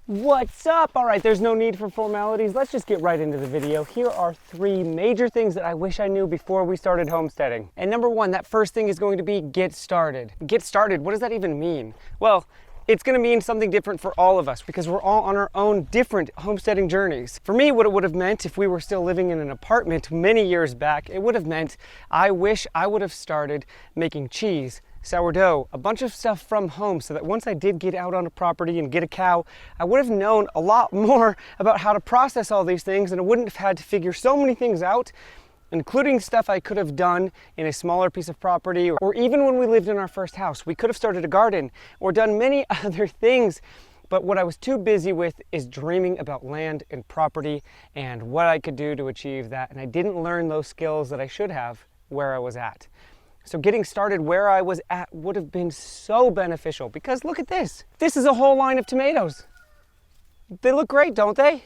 What's up? All right, there's no need for formalities. Let's just get right into the video. Here are 3 major things that I wish I knew before we started homesteading. And number 1, that first thing is going to be get started. Get started, what does that even mean? Well, it's going to mean something different for all of us because we're all on our own different homesteading journeys. For me, what it would have meant if we were still living in an apartment many years back, it would have meant I wish I would have started making cheese, sourdough, a bunch of stuff from home so that once I did get out on a property and get a cow, I would have known a lot more about how to process all these things, and I wouldn't have had to figure so many things out, including stuff I could have done in a smaller piece of property, or even when we lived in our first house. We could have started a garden or done many other things. But what I was too busy with is dreaming about land and property and what I could do to achieve that. And I didn't learn those skills that I should have where I was at. So getting started where I was at would have been so beneficial, because look at this. This is a whole line of tomatoes. They look great, don't they?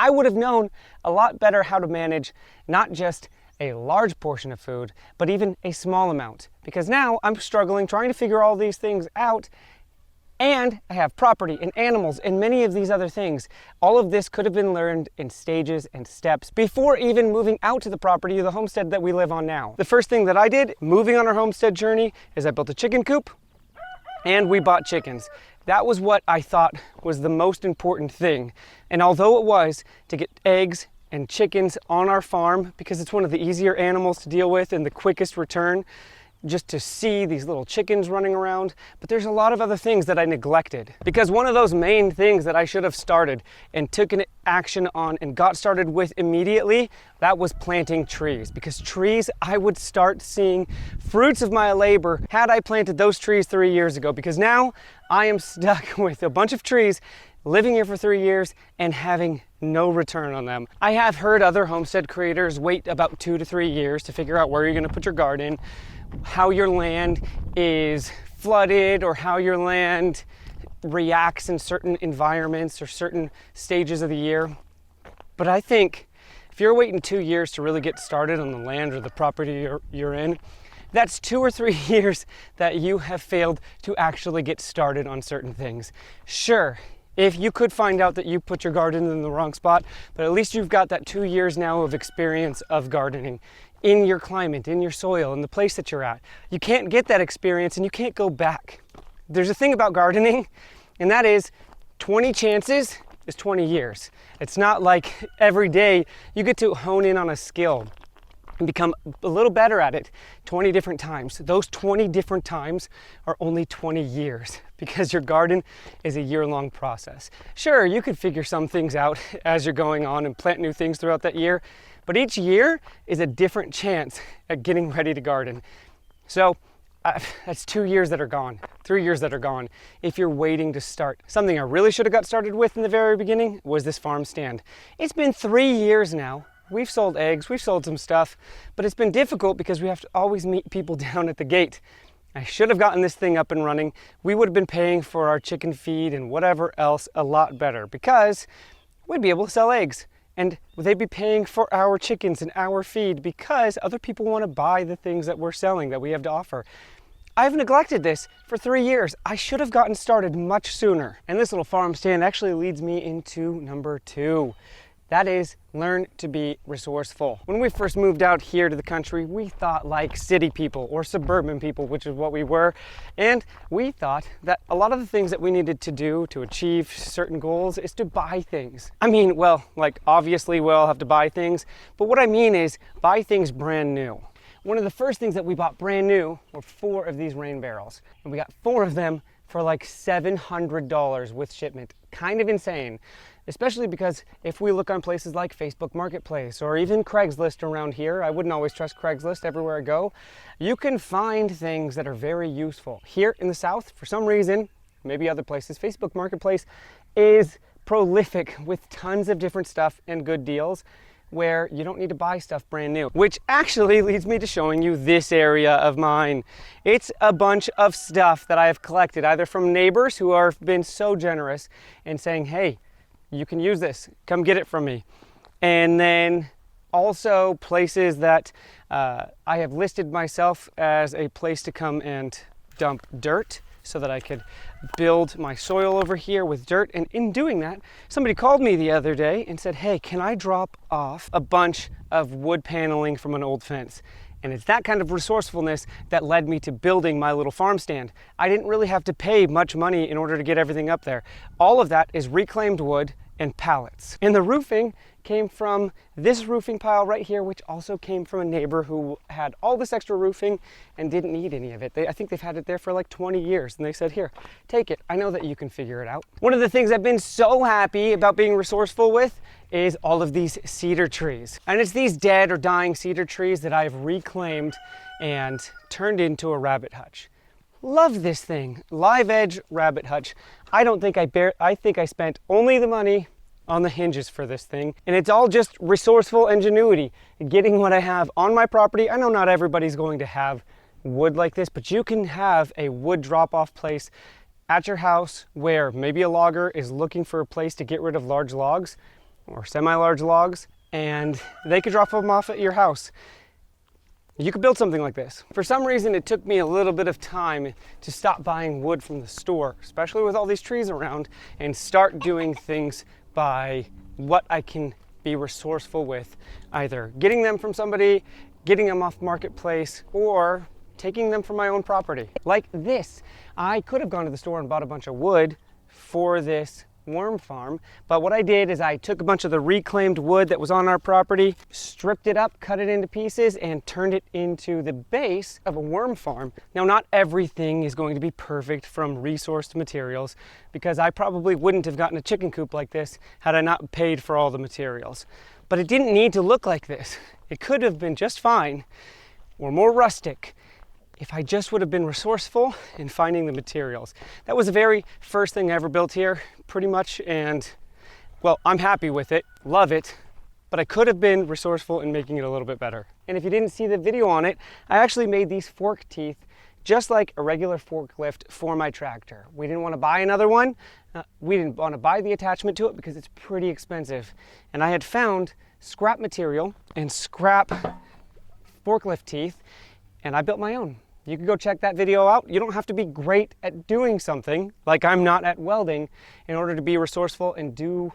I would have known a lot better how to manage not just a large portion of food, but even a small amount. Because now I'm struggling trying to figure all these things out, and I have property and animals and many of these other things. All of this could have been learned in stages and steps before even moving out to the property or the homestead that we live on now. The first thing that I did moving on our homestead journey is I built a chicken coop and we bought chickens. That was what I thought was the most important thing. And although it was to get eggs and chickens on our farm, because it's one of the easier animals to deal with and the quickest return, just to see these little chickens running around, but there's a lot of other things that I neglected. Because one of those main things that I should have started and took an action on and got started with immediately, that was planting trees. Because trees, I would start seeing fruits of my labor had I planted those trees 3 years ago. Because now I am stuck with a bunch of trees, living here for 3 years and having no return on them. I have heard other homestead creators wait about 2 to 3 years to figure out where you're gonna put your garden, how your land is flooded, or how your land reacts in certain environments or certain stages of the year. But I think if you're waiting 2 years to really get started on the land or the property you're in, that's 2 or 3 years that you have failed to actually get started on certain things. Sure, if you could find out that you put your garden in the wrong spot, but at least you've got that 2 years now of experience of gardening in your climate, in your soil, in the place that you're at. You can't get that experience and you can't go back. There's a thing about gardening, and that is 20 chances is 20 years. It's not like every day you get to hone in on a skill and become a little better at it 20 different times. Those 20 different times are only 20 years, because your garden is a year-long process. Sure, you could figure some things out as you're going on and plant new things throughout that year, but each year is a different chance at getting ready to garden. So that's 2 years that are gone, 3 years that are gone if you're waiting to start. Something I really should have got started with in the very beginning was this farm stand. It's been 3 years now. We've sold eggs, we've sold some stuff, but it's been difficult because we have to always meet people down at the gate. I should have gotten this thing up and running. We would have been paying for our chicken feed and whatever else a lot better, because we'd be able to sell eggs. And they'd be paying for our chickens and our feed because other people want to buy the things that we're selling, that we have to offer. I've neglected this for 3 years. I should have gotten started much sooner. And this little farm stand actually leads me into number 2. That is, learn to be resourceful. When we first moved out here to the country, we thought like city people or suburban people, which is what we were. And we thought that a lot of the things that we needed to do to achieve certain goals is to buy things. I mean, well, like obviously we all have to buy things, but what I mean is buy things brand new. One of the first things that we bought brand new were 4 of these rain barrels. And we got 4 of them for like $700 with shipment. Kind of insane. Especially because if we look on places like Facebook Marketplace or even Craigslist around here, I wouldn't always trust Craigslist everywhere I go, you can find things that are very useful. Here in the South, for some reason, maybe other places, Facebook Marketplace is prolific with tons of different stuff and good deals where you don't need to buy stuff brand new. Which actually leads me to showing you this area of mine. It's a bunch of stuff that I have collected, either from neighbors who have been so generous and saying, hey, you can use this, come get it from me. And then also places that I have listed myself as a place to come and dump dirt so that I could build my soil over here with dirt. And in doing that, somebody called me the other day and said, hey, can I drop off a bunch of wood paneling from an old fence? And it's that kind of resourcefulness that led me to building my little farm stand. I didn't really have to pay much money in order to get everything up there. All of that is reclaimed wood and pallets. And the roofing came from this roofing pile right here, which also came from a neighbor who had all this extra roofing and didn't need any of it. I think they've had it there for like 20 years, and they said, here, take it. I know that you can figure it out. One of the things I've been so happy about being resourceful with is all of these cedar trees. And it's these dead or dying cedar trees that I've reclaimed and turned into a rabbit hutch. Love this thing, live edge rabbit hutch. I think I spent only the money on the hinges for this thing, and it's all just resourceful ingenuity, getting what I have on my property. I know not everybody's going to have wood like this, but you can have a wood drop-off place at your house where maybe a logger is looking for a place to get rid of large logs or semi-large logs, and they could drop them off at your house. You could build something like this. For some reason, it took me a little bit of time to stop buying wood from the store, especially with all these trees around, and start doing things by what I can be resourceful with, either getting them from somebody, getting them off marketplace, or taking them from my own property. Like this, I could have gone to the store and bought a bunch of wood for this worm farm, but what I did is I took a bunch of the reclaimed wood that was on our property, stripped it up, cut it into pieces, and turned it into the base of a worm farm. Now, not everything is going to be perfect from resourced materials, because I probably wouldn't have gotten a chicken coop like this had I not paid for all the materials. But it didn't need to look like this. It could have been just fine, or more rustic, if I just would have been resourceful in finding the materials. That was the very first thing I ever built here, pretty much, and well, I'm happy with it, love it, but I could have been resourceful in making it a little bit better. And if you didn't see the video on it, I actually made these fork teeth just like a regular forklift for my tractor. We didn't want to buy another one. We didn't want to buy the attachment to it because it's pretty expensive. And I had found scrap material and scrap forklift teeth, and I built my own. You can go check that video out. You don't have to be great at doing something, like I'm not at welding, in order to be resourceful and do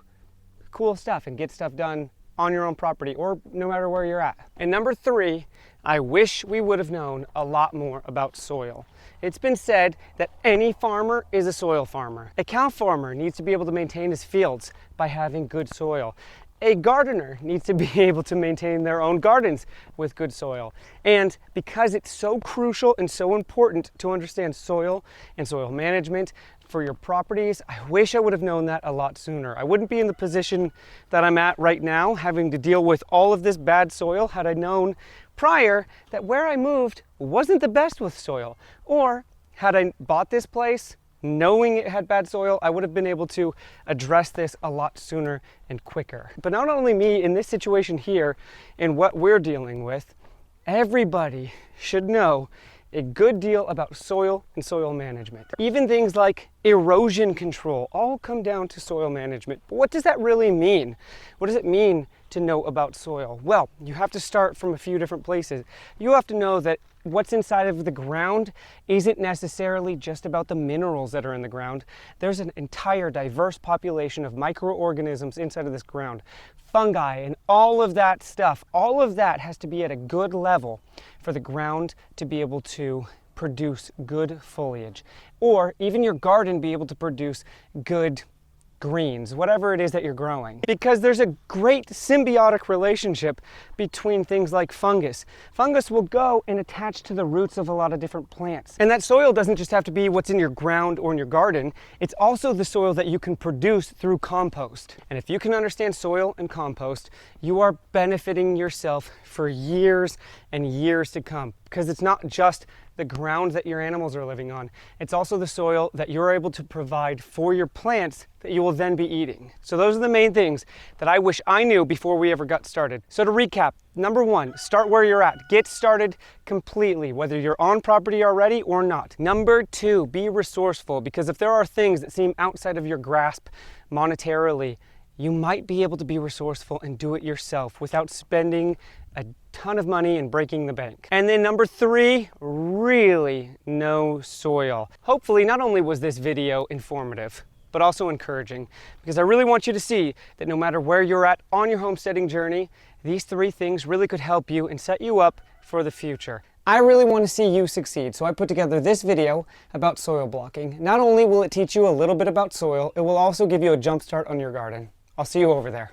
cool stuff and get stuff done on your own property or no matter where you're at. And number 3, I wish we would have known a lot more about soil. It's been said that any farmer is a soil farmer. A cow farmer needs to be able to maintain his fields by having good soil. A gardener needs to be able to maintain their own gardens with good soil. And because it's so crucial and so important to understand soil and soil management for your properties, I wish I would have known that a lot sooner. I wouldn't be in the position that I'm at right now, having to deal with all of this bad soil, had I known prior that where I moved wasn't the best with soil. Or had I bought this place knowing it had bad soil, I would have been able to address this a lot sooner and quicker. But not only me in this situation here and what we're dealing with, everybody should know a good deal about soil and soil management. Even things like erosion control all come down to soil management. But what does that really mean? What does it mean to know about soil? Well, you have to start from a few different places. You have to know that what's inside of the ground isn't necessarily just about the minerals that are in the ground. There's an entire diverse population of microorganisms inside of this ground. Fungi and all of that stuff, all of that has to be at a good level for the ground to be able to produce good foliage, or even your garden be able to produce good greens, whatever it is that you're growing. Because there's a great symbiotic relationship between things like fungus. Fungus will go and attach to the roots of a lot of different plants. And that soil doesn't just have to be what's in your ground or in your garden, it's also the soil that you can produce through compost. And if you can understand soil and compost, you are benefiting yourself for years and years to come. Because it's not just the ground that your animals are living on, it's also the soil that you're able to provide for your plants that you will then be eating. So those are the main things that I wish I knew before we ever got started. So to recap, number 1, start where you're at. Get started completely, whether you're on property already or not. Number 2, be resourceful, because if there are things that seem outside of your grasp monetarily, you might be able to be resourceful and do it yourself without spending a ton of money and breaking the bank. And then number 3, really no soil. Hopefully, not only was this video informative, but also encouraging, because I really want you to see that no matter where you're at on your homesteading journey, these 3 things really could help you and set you up for the future. I really want to see you succeed, so I put together this video about soil blocking. Not only will it teach you a little bit about soil, it will also give you a jump start on your garden. I'll see you over there.